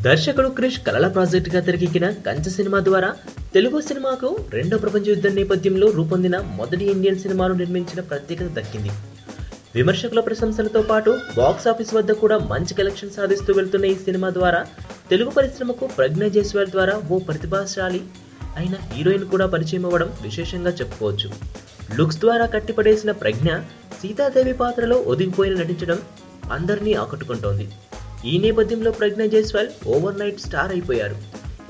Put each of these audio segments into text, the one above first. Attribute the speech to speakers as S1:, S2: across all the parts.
S1: దర్శకుడు క్రిష్ కలల ప్రాజెక్టుగా తెరకెక్కిన కంచె సినిమా ద్వారా తెలుగు సినిమాకు రెండో ప్రపంచ యుద్ధం నేపథ్యంలో రూపొందిన మొదటి ఇండియన్ సినిమాను నిర్మించిన ప్రత్యేకత దక్కింది. విమర్శకుల ప్రశంసలతో పాటు బాక్సాఫీస్ వద్ద కూడా మంచి కలెక్షన్ సాధిస్తూ వెళ్తున్న ఈ సినిమా ద్వారా తెలుగు పరిశ్రమకు ప్రజ్ఞ జైస్వాల్ ద్వారా ఓ ప్రతిభాశాలి అయిన హీరోయిన్ కూడా పరిచయం అవ్వడం విశేషంగా చెప్పుకోవచ్చు. లుక్స్ ద్వారా కట్టిపడేసిన ప్రజ్ఞ సీతాదేవి పాత్రలో ఒదిగిపోయిన నటించడం అందరినీ ఆకట్టుకుంటోంది. ఈ నేపథ్యంలో ప్రజ్ఞ జైస్వాల్ ఓవర్ నైట్ స్టార్ అయిపోయారు.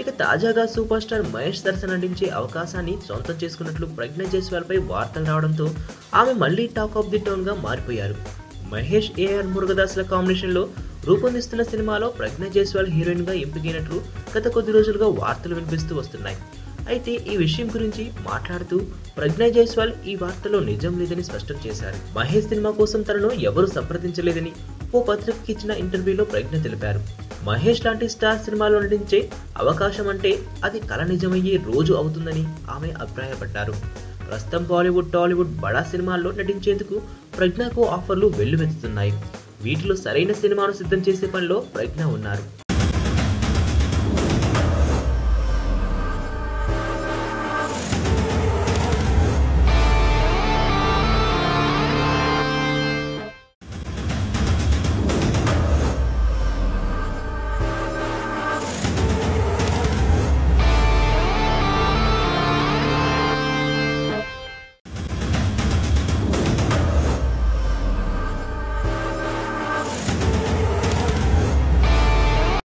S1: ఇక తాజాగా సూపర్ స్టార్ మహేష్ దర్శన్ నటించే అవకాశాన్ని సొంతం చేసుకున్నట్లు ప్రజ్ఞ జైస్వాల్ పై వార్తలు రావడంతో ఆమె మళ్లీ టాక్ ఆఫ్ ది టౌన్ గా మారిపోయారు. మహేష్ ఏఆర్ మురుగదాస్ల కాంబినేషన్ లో రూపొందిస్తున్న సినిమాలో ప్రజ్ఞ జైస్వాల్ హీరోయిన్ గా ఎంపికైనట్లు గత కొద్ది రోజులుగా వార్తలు వినిపిస్తూ వస్తున్నాయి. అయితే ఈ విషయం గురించి మాట్లాడుతూ ప్రజ్ఞ జైస్వాల్ ఈ వార్తలో నిజం లేదని స్పష్టం చేశారు. మహేష్ సినిమా కోసం తనను ఎవరూ సంప్రదించలేదని ఓ పత్రికకి ఇచ్చిన ఇంటర్వ్యూలో ప్రజ్ఞ తెలిపారు. మహేష్ లాంటి స్టార్ సినిమాలో నటించే అవకాశం అంటే అది కల నిజమయ్యే రోజు అవుతుందని ఆమె అభిప్రాయపడ్డారు. ప్రస్తుతం బాలీవుడ్, టాలీవుడ్ బడా సినిమాల్లో నటించేందుకు ప్రజ్ఞకు ఆఫర్లు వెల్లువెత్తుతున్నాయి. వీటిలో సరైన సినిమాను సిద్ధం చేసే పనిలో ప్రజ్ఞ ఉన్నారు.